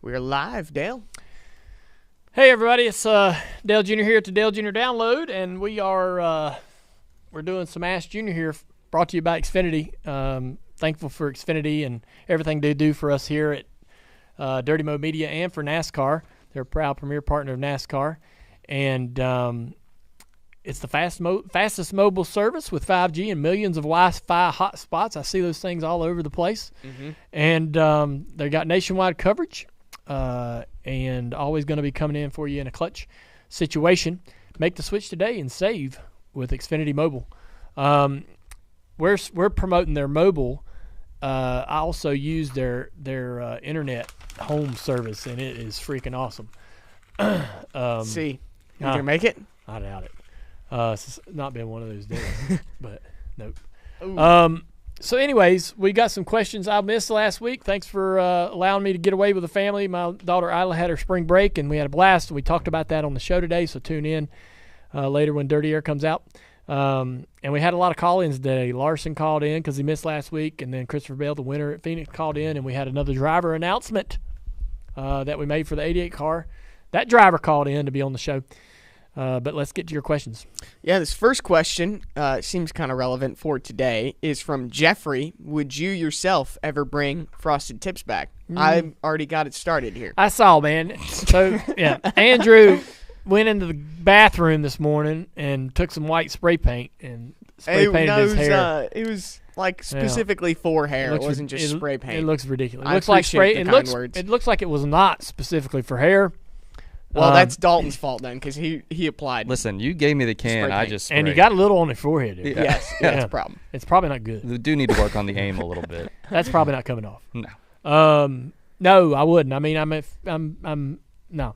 We're live, Dale. Hey everybody, it's Dale Jr. here at the Dale Jr. Download, and we're doing some Ask Jr. here, brought to you by Xfinity. Thankful for Xfinity and everything they do for us here at Dirty Mo Media and for NASCAR. They're a proud premier partner of NASCAR, and it's the fastest mobile service with 5G and millions of Wi-Fi hotspots. I see those things all over the place, and they got nationwide coverage. And always going to be coming in for you in a clutch situation. Make the switch today and save with Xfinity Mobile. We're promoting their mobile. I also use their internet home service, and it is freaking awesome. See, you gonna make it? I doubt it. It's not been one of those days, but nope. So anyways, we got some questions I missed last week. Thanks for allowing me to get away with the family. My daughter Isla had her spring break, and we had a blast. We talked about that on the show today, so tune in later when Dirty Air comes out. And we had a lot of call-ins today. Larson called in because he missed last week, and then Christopher Bell, the winner at Phoenix, called in, and we had another driver announcement that we made for the 88 car. That driver called in to be on the show. But let's get to your questions. Yeah, this first question seems kind of relevant for today is from Jeffrey. Would you yourself ever bring Frosted Tips back? I've already got it started here. I saw, man. So, yeah, Andrew went into the bathroom this morning and took some white spray paint and spray painted his hair. It was like specifically for hair. It wasn't just spray paint. It looks ridiculous. It I looks like spray. Words. It looks like it was not specifically for hair. Well, that's Dalton's fault then, because he applied. Listen, you gave me the can. I just sprayed. And you got a little on your forehead. Dude. Yes, that's a problem. It's probably not good. We do need to work on the aim a little bit. That's probably not coming off. No. No, I wouldn't. I mean, I'm no.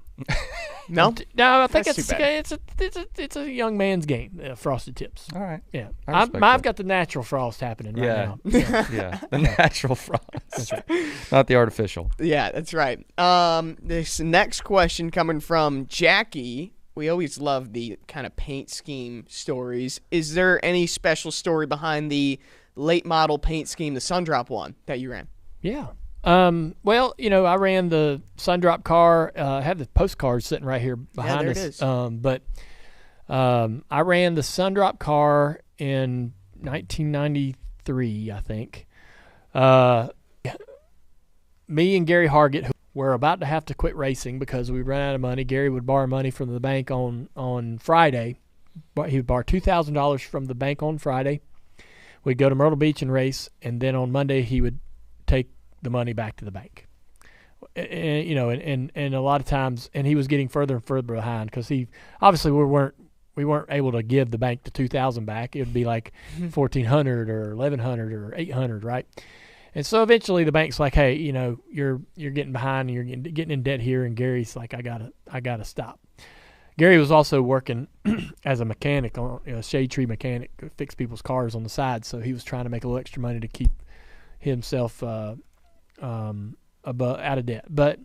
No, I think it's a young man's game. Frosted Tips. All right. Yeah, I've got the natural frost happening right now. Yeah, the natural frost. That's right. Not the artificial. Yeah, that's right. This next question coming from Jackie. We always love the kind of paint scheme stories. Is there any special story behind the late model paint scheme, the Sundrop one that you ran? Yeah. Well, I ran the Sundrop car. I have the postcard sitting right here behind us. There it is. But I ran the Sundrop car in 1993, I think. Me and Gary Hargett, who were about to have to quit racing because we ran out of money. Gary would borrow money from the bank on Friday. He would borrow $2,000 from the bank on Friday. We'd go to Myrtle Beach and race, and then on Monday he would take the money back to the bank, and a lot of times, and he was getting further and further behind because he obviously we weren't able to give the bank the $2,000 back. It would be like $1,400 or $1,100 or $800, right? And so eventually the bank's like, hey, you're getting behind and you're getting in debt here, and Gary's like, I gotta stop. Gary was also working as a mechanic, a shade tree mechanic, fix people's cars on the side, so he was trying to make a little extra money to keep himself out of debt. But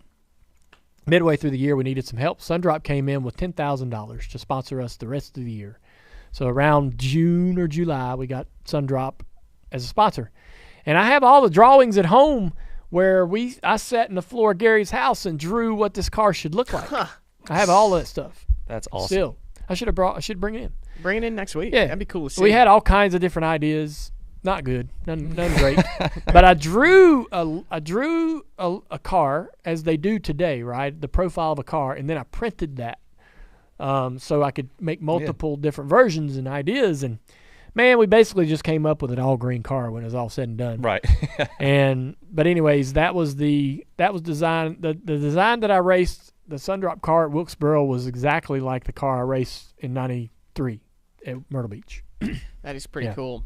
midway through the year, we needed some help. Sundrop came in with $10,000 to sponsor us the rest of the year. So around June or July, we got Sundrop as a sponsor. And I have all the drawings at home where I sat in the floor of Gary's house and drew what this car should look like. I have all that stuff. That's awesome. Still, I should bring it in. Bring it in next week. Yeah, that'd be cool to see. We had all kinds of different ideas. Not good, none great. But I drew a car as they do today, right? The profile of a car, and then I printed that so I could make multiple different versions and ideas. And man, we basically just came up with an all green car when it was all said and done. Right. But anyways, that was design. The design that I raced, the Sundrop car at Wilkesboro, was exactly like the car I raced in '93 at Myrtle Beach. That is pretty cool.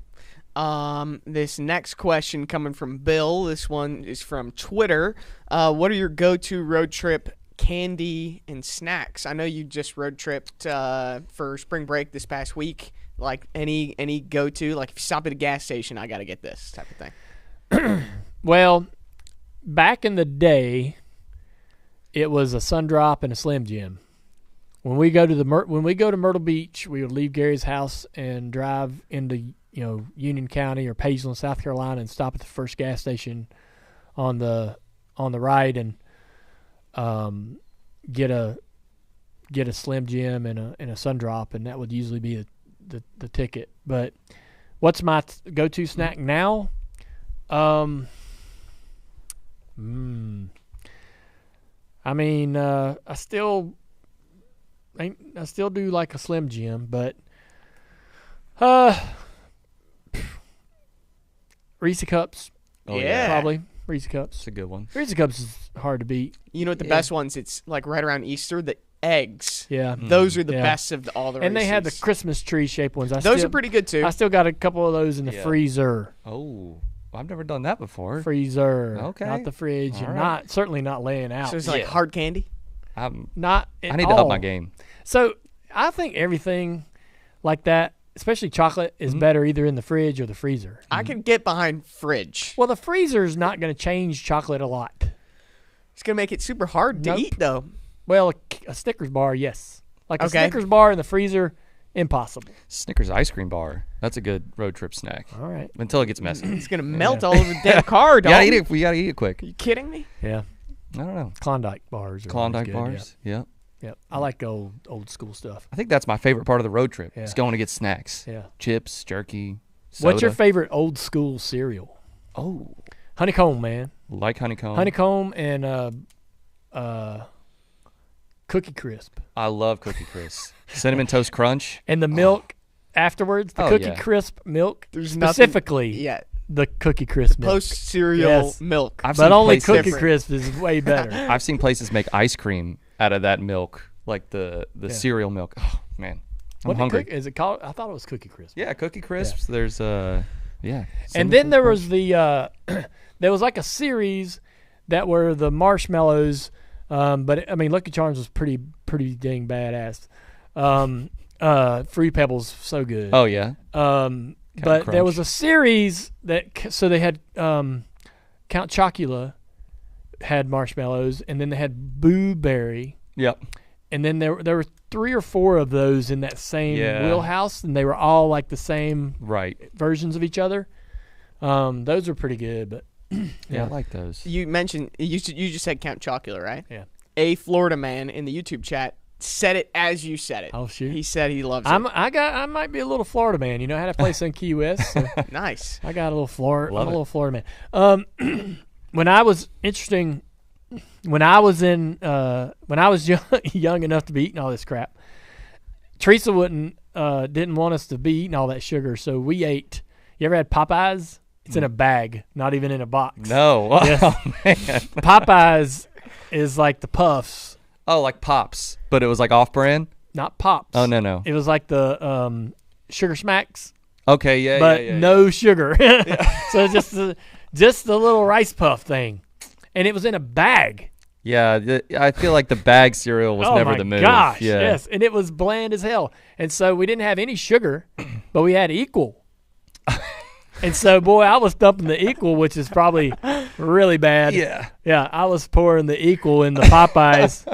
This next question coming from Bill. This one is from Twitter. What are your go-to road trip candy and snacks? I know you just road tripped for spring break this past week. Like any go-to? Like if you stop at a gas station, I got to get this type of thing. Well, back in the day, it was a Sundrop and a Slim Jim. When we go to Myrtle Beach, we would leave Gary's house and drive into Union County or Pageland, South Carolina, and stop at the first gas station on the right. And get a Slim Jim and a Sundrop, and that would usually be the ticket. But what's my go-to snack now? I mean, I still do like a Slim Jim, but Reese Cups. Oh, Yeah. Probably Reese Cups. It's a good one. Reese Cups is hard to beat. You know what the Yeah. best ones? It's like right around Easter. The eggs. Yeah. Those are the Yeah. best of all the And they had the Reese's. Christmas tree shaped ones. Those are pretty good too. I still got a couple of those in the Yeah. freezer. Oh, I've never done that before. Freezer. Okay. Not the fridge. All And right. certainly not laying out. So it's like Yeah. hard candy. Not I at need to up all. my game. So I think everything like that, especially chocolate, is Mhm. better either in the fridge or the freezer. I can get behind fridge. Well, the freezer is not going to change chocolate a lot. It's gonna make it super hard to Nope. eat though. Well, a Snickers bar, yes. Like a Okay. Snickers bar in the freezer, impossible. Snickers ice cream bar. That's a good road trip snack. All right. Until it gets messy. It's gonna melt all over the damn car, dog. We gotta eat it quick. Are you kidding me? Yeah. I don't know. Klondike bars. Are always Klondike good, bars. Yeah. Yeah. Yep. I like old school stuff. I think that's my favorite part of the road trip. Yeah. Is going to get snacks. Yeah. Chips, jerky, soda. What's your favorite old school cereal? Oh, Honeycomb, man. like honeycomb. Honeycomb and Cookie Crisp. I love Cookie Crisp. Cinnamon Toast Crunch. And the milk afterwards, the Oh, Cookie yeah. Crisp milk, There's specifically Yeah. the Cookie Crisp milk. Post cereal Yes. milk. I've But seen only places- Cookie Different. Crisp is way better. I've seen places make ice cream out of that milk, like the Yeah. cereal milk. Oh man, I'm What hungry. is it called? I thought it was Cookie Crisp. Yeah, Cookie Crisps. There's yeah. And Cinnamon then Toast there Crunch. was the there was like a series that were the marshmallows, but I mean Lucky Charms was pretty dang badass. Fruity Pebbles so good. Oh yeah. But there was a series that so they had Count Chocula had marshmallows, and then they had Boo Berry, Yep. and then there were 3 or 4 of those in that same Yeah. wheelhouse, and they were all like the same Right. versions of each other. Those are pretty good, but Yeah, I like those. You mentioned you just said Count Chocula, right? Yeah. A Florida man in the YouTube chat said it as you said it. Oh shoot, He said he loves it. I might be a little Florida man. You know, I had a place in Key West. So Nice. I got a little Florida. Love I'm a it. little Florida man. When I was young enough to be eating all this crap, Teresa didn't want us to be eating all that sugar, so we ate. You ever had Popeyes? It's in a bag, not even in a box. No. Yes. Oh man. Popeyes is like the Puffs, Oh, like Pops, but it was like off-brand. not Pops. Oh no. It was like the Sugar Smacks, Okay. Yeah. but yeah, yeah, no sugar. So just the little rice puff thing, and it was in a bag. Yeah. I feel like the bag cereal was Oh never my the move. gosh! Yeah. Yes, and it was bland as hell. And so we didn't have any sugar, but we had Equal. And so, boy, I was dumping the Equal, which is probably really bad. Yeah. Yeah, I was pouring the Equal in the Popeyes.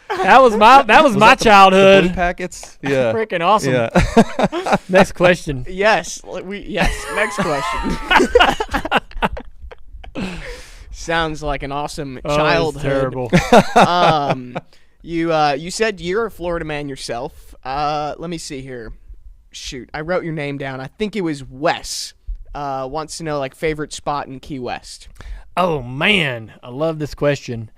That was my The childhood. blue packets. Yeah. Freaking awesome. Yeah. Next question. Yes. Next question. Sounds like an awesome Oh, it's childhood. terrible. You said you're a Florida man yourself. Let me see here. Shoot, I wrote your name down. I think it was Wes. Wants to know like favorite spot in Key West. Oh man, I love this question.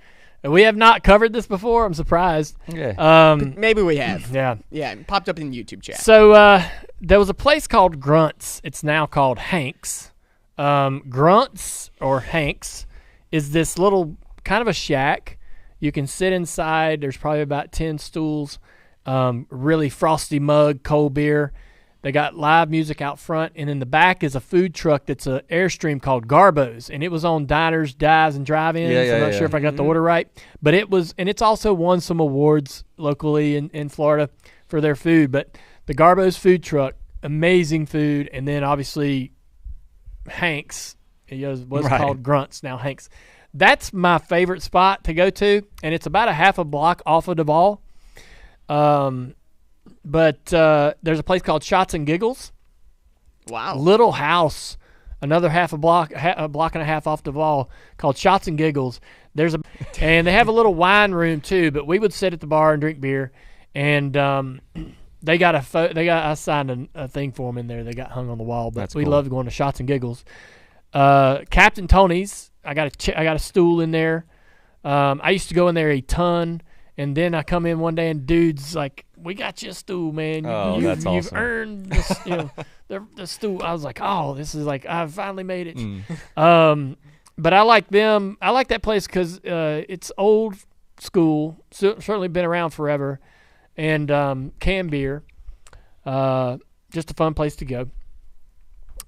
We have not covered this before. I'm surprised. Yeah. Maybe we have. Yeah. Yeah, it popped up in the YouTube chat. So there was a place called Grunts. It's now called Hank's. Grunts or Hank's is this little kind of a shack. You can sit inside. There's probably about 10 stools. Really frosty mug, cold beer. They got live music out front, and in the back is a food truck that's an Airstream called Garbo's, and it was on diners, dives, and drive-ins. Yeah, I'm not yeah. sure if I got the order right, but it was, and it's also won some awards locally in Florida for their food. But the Garbo's food truck, amazing food, and then obviously Hank's, it was Right. called Grunts, now Hank's. That's my favorite spot to go to, and it's about a half a block off of Duval. But there's a place called Shots and Giggles. Wow. Little house, another half a block and a half off Duval, called Shots and Giggles. And they have a little wine room too. But we would sit at the bar and drink beer, and they got I signed a thing for them in there. They got hung on the wall. But we loved going to Shots and Giggles. Captain Tony's. I got a stool in there. I used to go in there a ton. And then I come in one day and dude's like, "We got you a stool, man. That's awesome. You've earned this, the stool." I was like, "Oh, this is like I finally made it." But I like them. I like that place because it's old school. Certainly been around forever, and canned beer. Just a fun place to go.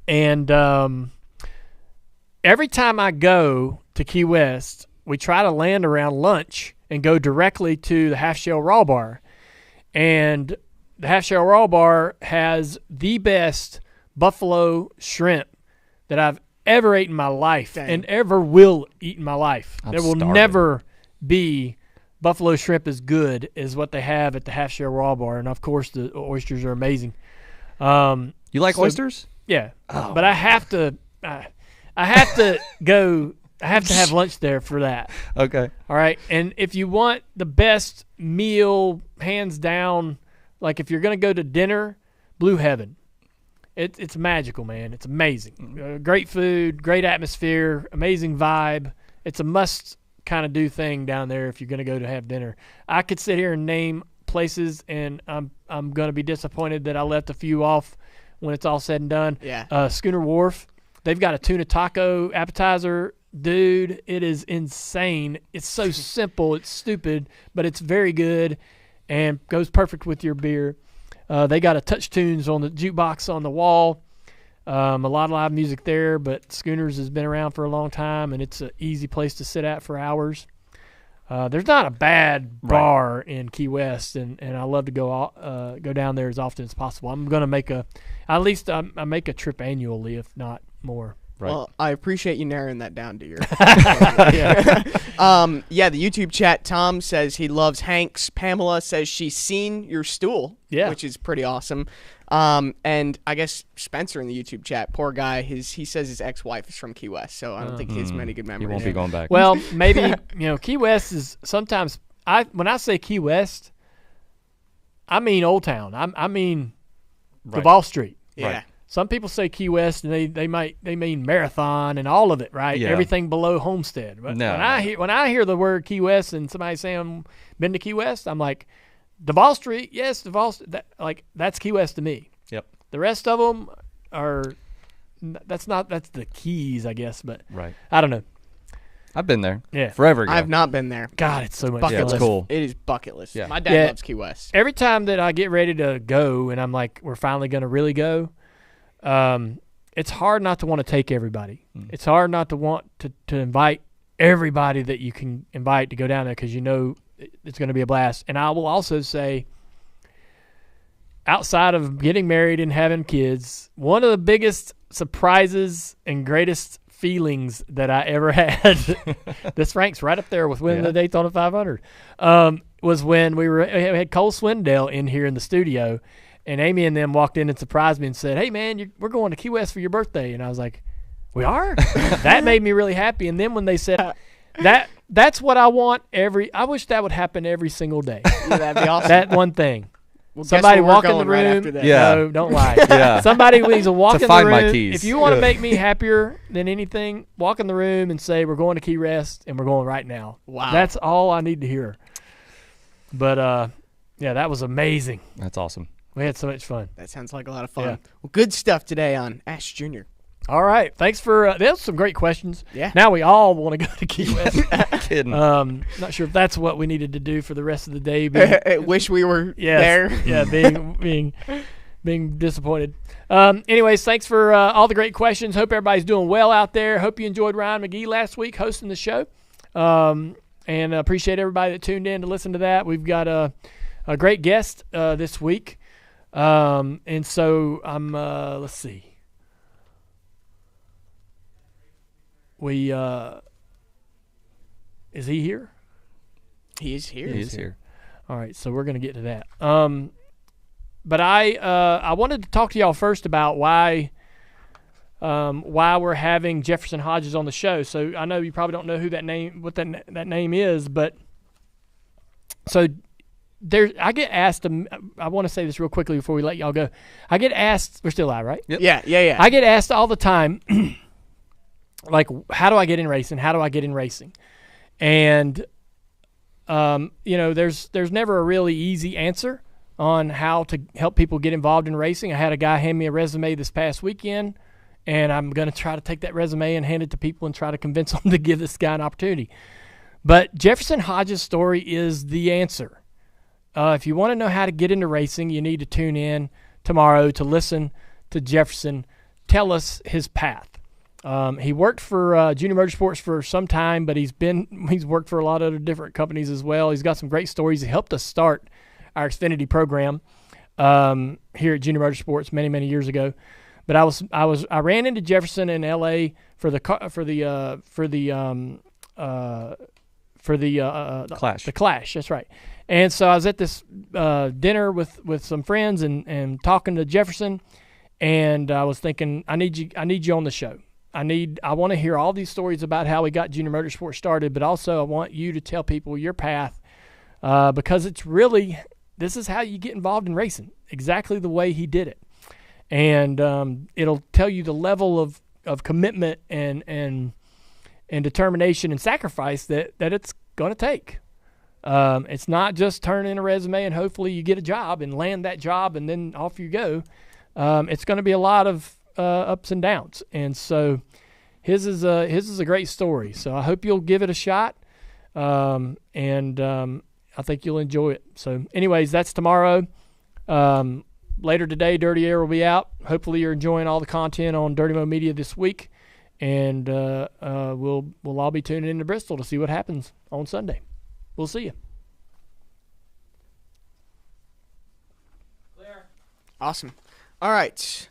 And every time I go to Key West, we try to land around lunch and go directly to the Half Shell Raw Bar. And the Half Shell Raw Bar has the best buffalo shrimp that I've ever ate in my life. Dang. And ever will eat in my life. There will starving. never be buffalo shrimp as good as what they have at the Half Shell Raw Bar. And, of course, the oysters are amazing. You like oysters? Yeah. Oh. But I have to go – I have to have lunch there for that. Okay. All right. And if you want the best meal, hands down, like if you're going to go to dinner, Blue Heaven. It's magical, man. It's amazing. Great food, great atmosphere, amazing vibe. It's a must kind of do thing down there if you're going to go to have dinner. I could sit here and name places, and I'm going to be disappointed that I left a few off when it's all said and done. Yeah. Schooner Wharf. They've got a tuna taco appetizer. Dude, it is insane. It's so simple. It's stupid, but it's very good and goes perfect with your beer. They got a Touch Tunes on the jukebox on the wall. A lot of live music there, but Schooners has been around for a long time, and it's an easy place to sit at for hours. There's not a bad bar in Key West, and I love to go down there as often as possible. I'm going to make I make a trip annually, if not more. Right. Well, I appreciate you narrowing that down to your. Yeah. The YouTube chat. Tom says he loves Hanks. Pamela says she's seen your stool. Yeah. Which is pretty awesome. And I guess Spencer in the YouTube chat, poor guy. He says his ex-wife is from Key West, so I don't think he has many good memories. He won't be going back. Well, maybe Key West is sometimes. When I say Key West, I mean Old Town. I mean Duval Street. Yeah. Right. Some people say Key West, and they mean Marathon and all of it, right? Yeah. Everything below Homestead. But when I hear the word Key West and somebody saying been to Key West, I'm like, Duval Street, yes, Duval. That's Key West to me. Yep. The rest of them are that's the Keys, I guess. But Right. I don't know. I've been there. Yeah. Forever ago. I've not been there. God, it's so much Bucket Yeah, it's list. cool. It is bucket list. Yeah. My dad Yeah. loves Key West. Every time that I get ready to go, and I'm like, we're finally going to really go. It's hard not to want to take everybody. It's hard not to want to invite everybody that you can invite to go down there because you know it's going to be a blast. And I will also say, outside of getting married and having kids, one of the biggest surprises and greatest feelings that I ever had, this ranks right up there with winning the Daytona 500, was when we had Cole Swindell in here in the studio. And Amy and them walked in and surprised me and said, "Hey, man, we're going to Key West for your birthday." And I was like, "We are?" That made me really happy. And then when they said, that's what I want I wish that would happen every single day. Yeah, that'd be awesome. That one thing. Well, guess Somebody where we're walk in the going right room. after that. Yeah. No, don't lie. Yeah. Somebody needs to walk To in find the my room. keys. If you want to make me happier than anything, walk in the room and say, "We're going to Key West, and we're going right now." Wow. That's all I need to hear. But, that was amazing. That's awesome. We had so much fun. That sounds like a lot of fun. Yeah. Well, good stuff today on Ash Jr. All right. Thanks for there's some great questions. Yeah. Now we all want to go to Key West. Kidding. Not sure if that's what we needed to do for the rest of the day. Wish we were Yes. there. Yeah, being disappointed. Anyways, thanks for all the great questions. Hope everybody's doing well out there. Hope you enjoyed Ryan McGee last week hosting the show. And appreciate everybody that tuned in to listen to that. We've got a great guest this week. And so I'm let's see. Is he here? He is here. He is here. All right, so we're going to get to that. But I wanted to talk to y'all first about why why we're having Jefferson Hodges on the show. So I know you probably don't know who that name is, but so I get asked. I want to say this real quickly before we let y'all go. I get asked. We're still live, right? Yep. Yeah. I get asked all the time, like, how do I get in racing? How do I get in racing? And there's never a really easy answer on how to help people get involved in racing. I had a guy hand me a resume this past weekend, and I'm going to try to take that resume and hand it to people and try to convince them to give this guy an opportunity. But Jefferson Hodges' story is the answer. If you want to know how to get into racing, you need to tune in tomorrow to listen to Jefferson tell us his path. He worked for Junior Motorsports for some time, but he's worked for a lot of other different companies as well. He's got some great stories. He helped us start our Xfinity program here at Junior Motorsports many years ago. But I ran into Jefferson in L.A. for the Clash. The Clash, that's right. And so I was at this dinner with some friends and talking to Jefferson, and I was thinking, I need you on the show. I want to hear all these stories about how we got Junior Motorsports started, but also I want you to tell people your path because it's really, this is how you get involved in racing, exactly the way he did it. And it'll tell you the level of commitment and determination and sacrifice that it's going to take. It's not just turn in a resume and hopefully you get a job and land that job and then off you go. It's going to be a lot of ups and downs, and so his is a great story. So I hope you'll give it a shot, and I think you'll enjoy it. So, anyways, that's tomorrow. Later today, Dirty Air will be out. Hopefully, you're enjoying all the content on Dirty Mo Media this week, and we'll all be tuning into Bristol to see what happens on Sunday. We'll see you. Awesome. All right.